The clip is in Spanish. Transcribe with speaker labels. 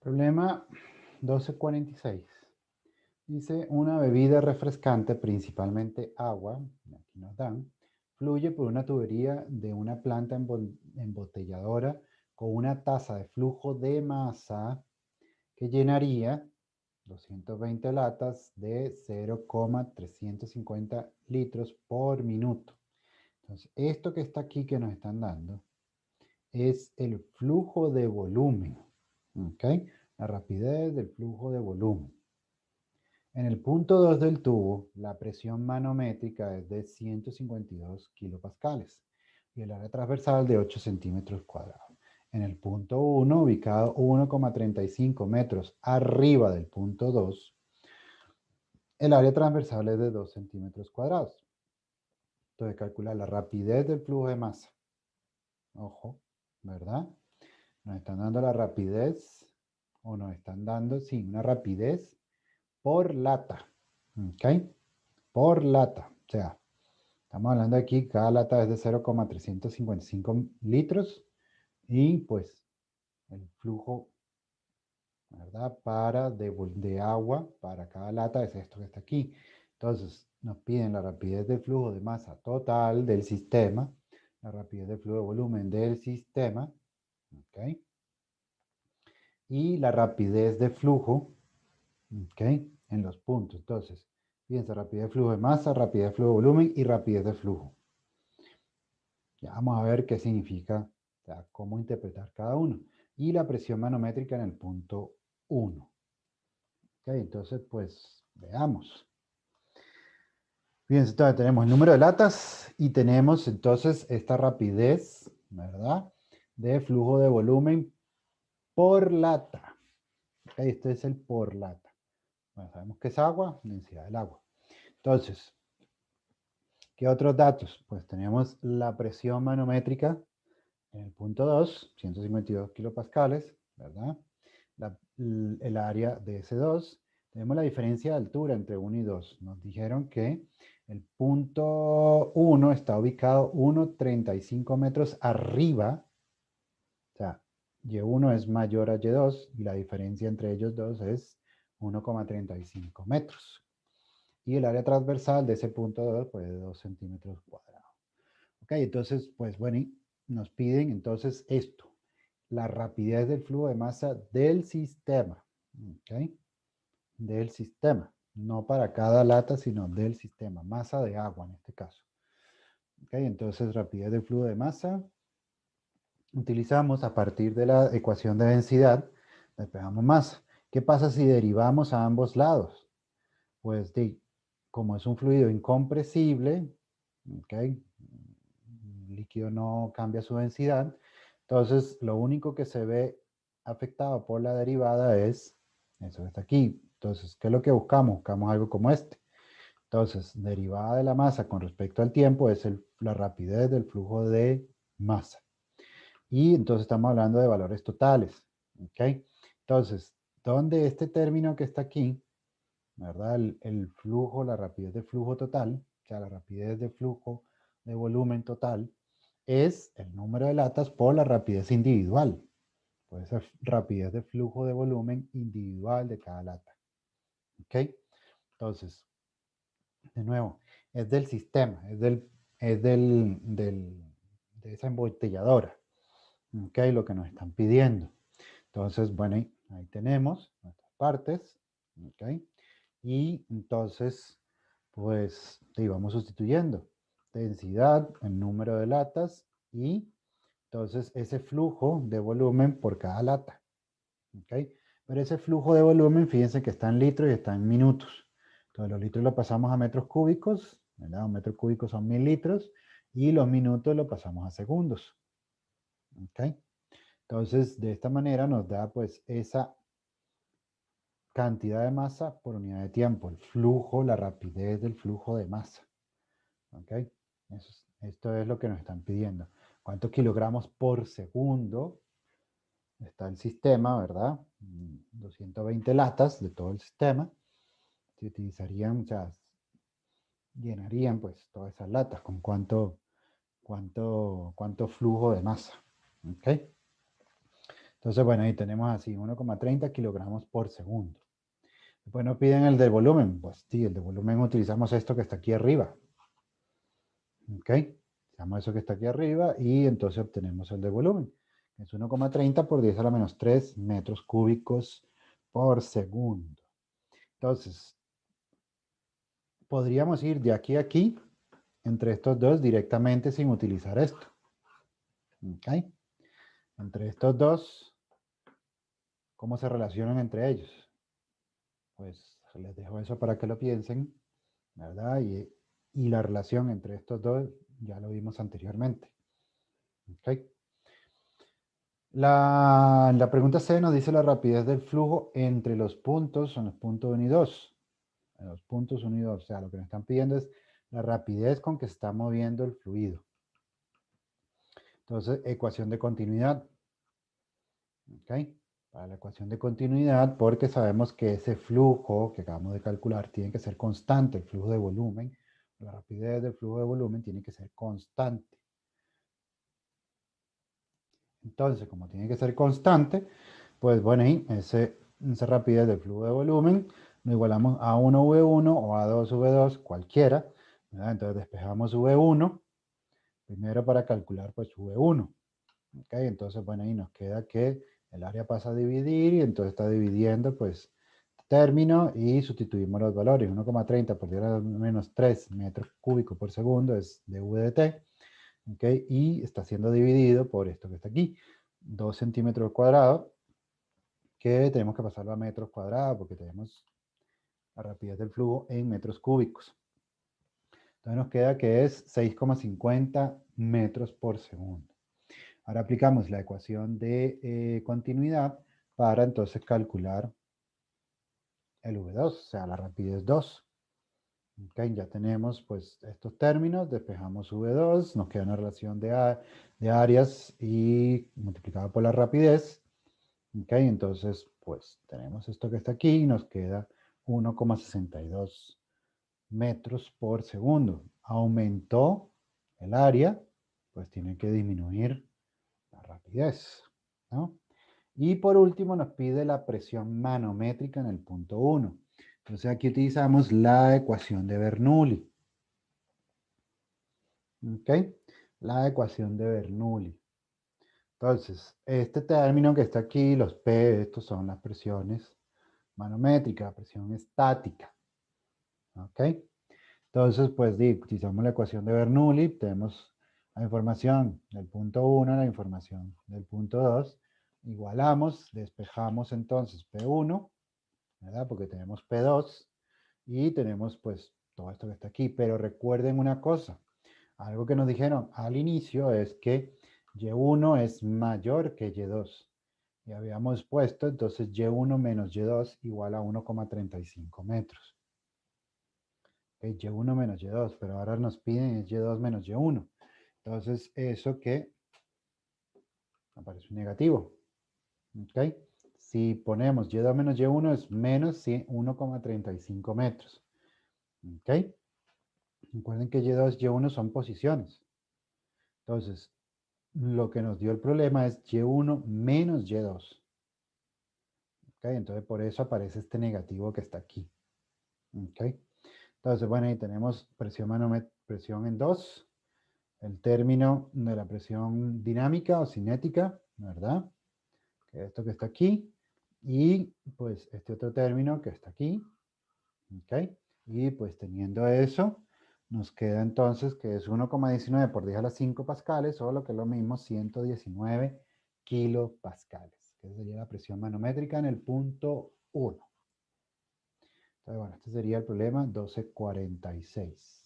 Speaker 1: Problema 1246. Dice, una bebida refrescante, principalmente agua, aquí nos dan, fluye por una tubería de una planta embotelladora con una tasa de flujo de masa que llenaría 220 latas de 0,350 litros por minuto. Entonces, esto que está aquí que nos están dando es el flujo de volumen, ¿ok? La rapidez del flujo de volumen. En el punto 2 del tubo, la presión manométrica es de 152 kilopascales y el área transversal de 8 centímetros cuadrados. En el punto 1, ubicado 1,35 metros arriba del punto 2, el área transversal es de 2 centímetros cuadrados. Entonces, calcular la rapidez del flujo de masa. Ojo, ¿verdad? Nos están dando la rapidez, o nos están dando, sí, una rapidez por lata. ¿Ok? Por lata. O sea, estamos hablando aquí, cada lata es de 0,355 litros y pues el flujo, ¿verdad? De agua para cada lata es esto que está aquí. Entonces, nos piden la rapidez del flujo de masa total del sistema, la rapidez del flujo de volumen del sistema, ¿ok? Y la rapidez de flujo, ¿ok? En los puntos. Entonces, fíjense, rapidez de flujo de masa, rapidez de flujo de volumen y rapidez de flujo. Ya vamos a ver qué significa, o sea, cómo interpretar cada uno. Y la presión manométrica en el punto 1. ¿Ok? Entonces, pues, veamos. Fíjense, entonces tenemos el número de latas y tenemos entonces esta rapidez, ¿verdad? De flujo de volumen por lata. ¿Ok? Este es el por lata. Bueno, sabemos que es agua, densidad del agua. Entonces, ¿qué otros datos? Pues tenemos la presión manométrica en el punto 2, 152 kilopascales, ¿verdad? El área de ese 2. Tenemos la diferencia de altura entre 1 y 2. Nos dijeron que el punto 1 está ubicado 1,35 metros arriba. O sea, Y1 es mayor a Y2 y la diferencia entre ellos dos es 1,35 metros. Y el área transversal de ese punto 2 pues de 2 centímetros cuadrados. Ok, entonces, pues bueno, nos piden entonces esto, la rapidez del flujo de masa del sistema. Ok, del sistema, no para cada lata, sino del sistema, masa de agua en este caso. Ok, entonces rapidez del flujo de masa, utilizamos a partir de la ecuación de densidad, despejamos masa. ¿Qué pasa si derivamos a ambos lados? Pues como es un fluido incompresible, ¿ok? El líquido no cambia su densidad, entonces lo único que se ve afectado por la derivada es eso que está aquí. Entonces, ¿qué es lo que buscamos? Buscamos algo como este. Entonces, derivada de la masa con respecto al tiempo es la rapidez del flujo de masa. Y entonces estamos hablando de valores totales, ¿ok? Entonces, ¿dónde este término que está aquí, ¿verdad? El flujo, la rapidez de flujo total, o sea, la rapidez de flujo de volumen total, es el número de latas por la rapidez individual, por esa rapidez de flujo de volumen individual de cada lata. ¿Ok? Entonces, de nuevo, es del sistema, de esa embotelladora. ¿Ok? Lo que nos están pidiendo. Entonces, bueno, ahí tenemos nuestras partes. ¿Ok? Y entonces, pues, vamos sustituyendo. Densidad, el número de latas y entonces ese flujo de volumen por cada lata. ¿Ok? Pero ese flujo de volumen, fíjense que está en litros y está en minutos. Entonces los litros lo pasamos a metros cúbicos, ¿verdad? Un metro cúbico son 1000 litros y los minutos lo pasamos a segundos. ¿Ok? Entonces, de esta manera nos da pues esa cantidad de masa por unidad de tiempo, el flujo, la rapidez del flujo de masa. ¿Ok? Esto es lo que nos están pidiendo. ¿Cuántos kilogramos por segundo está el sistema, verdad? 220 latas de todo el sistema. Se utilizarían, o sea, llenarían pues todas esas latas con cuánto flujo de masa. ¿Ok? Entonces, bueno, ahí tenemos así 1,30 kilogramos por segundo. Después nos piden el del volumen. Pues sí, el de volumen utilizamos esto que está aquí arriba. ¿Ok? Usamos eso que está aquí arriba y entonces obtenemos el de volumen. Es 1,30 por 10 a la menos 3 metros cúbicos por segundo. Entonces, podríamos ir de aquí a aquí, entre estos dos, directamente sin utilizar esto. ¿Ok? Entre estos dos, ¿cómo se relacionan entre ellos? Pues les dejo eso para que lo piensen, ¿verdad? Y la relación entre estos dos ya lo vimos anteriormente. ¿Ok? La pregunta C nos dice la rapidez del flujo entre los puntos, son los puntos 1 y 2. En los puntos 1 y 2, o sea, lo que nos están pidiendo es la rapidez con que se está moviendo el fluido. Entonces, ecuación de continuidad. ¿Ok? Para la ecuación de continuidad, porque sabemos que ese flujo que acabamos de calcular tiene que ser constante, el flujo de volumen, la rapidez del flujo de volumen tiene que ser constante. Entonces, como tiene que ser constante, pues bueno, ahí esa rapidez del flujo de volumen lo igualamos a 1v1 o a 2v2, cualquiera, ¿verdad? Entonces despejamos v1, primero para calcular pues v1. ¿Ok? Entonces, bueno, ahí nos queda que el área pasa a dividir y entonces está dividiendo pues término y sustituimos los valores. 1,30 por 10 a la menos 3 metros cúbicos por segundo es dv de t. ¿Ok? Y está siendo dividido por esto que está aquí, 2 centímetros cuadrados, que tenemos que pasarlo a metros cuadrados porque tenemos la rapidez del flujo en metros cúbicos. Entonces nos queda que es 6,50 metros por segundo. Ahora aplicamos la ecuación de continuidad para entonces calcular el V2, o sea, la rapidez 2. Okay, ya tenemos pues estos términos, despejamos V2, nos queda una relación de áreas y multiplicado por la rapidez. Okay, entonces pues tenemos esto que está aquí y nos queda 1,62 metros por segundo. Aumentó el área, pues tiene que disminuir la rapidez, ¿no? Y por último nos pide la presión manométrica en el punto 1. Entonces aquí utilizamos la ecuación de Bernoulli. ¿Ok? La ecuación de Bernoulli. Entonces, este término que está aquí, los P, estos son las presiones manométricas, la presión estática. ¿Ok? Entonces, pues utilizamos la ecuación de Bernoulli, tenemos la información del punto 1, la información del punto 2, igualamos, despejamos entonces P1, ¿verdad? Porque tenemos P2 y tenemos pues todo esto que está aquí. Pero recuerden una cosa, algo que nos dijeron al inicio es que Y1 es mayor que Y2. Y habíamos puesto entonces Y1 menos Y2 igual a 1,35 metros. Y1 menos Y2, pero ahora nos piden es Y2 menos Y1. Entonces eso que aparece un negativo. ¿Ok? Si ponemos Y2 menos Y1 es menos 1,35 metros. ¿Ok? Recuerden que Y2 y Y1 son posiciones. Entonces, lo que nos dio el problema es Y1 menos Y2. ¿Ok? Entonces, por eso aparece este negativo que está aquí. ¿Ok? Entonces, bueno, ahí tenemos presión en 2. El término de la presión dinámica o cinética, ¿verdad? Que es esto que está aquí. Y pues este otro término que está aquí. ¿Ok? Y pues teniendo eso, nos queda entonces que es 1,19 por 10 a las 5 pascales, o lo que es lo mismo, 119 kilopascales, que sería la presión manométrica en el punto 1. Entonces, bueno, este sería el problema 1246.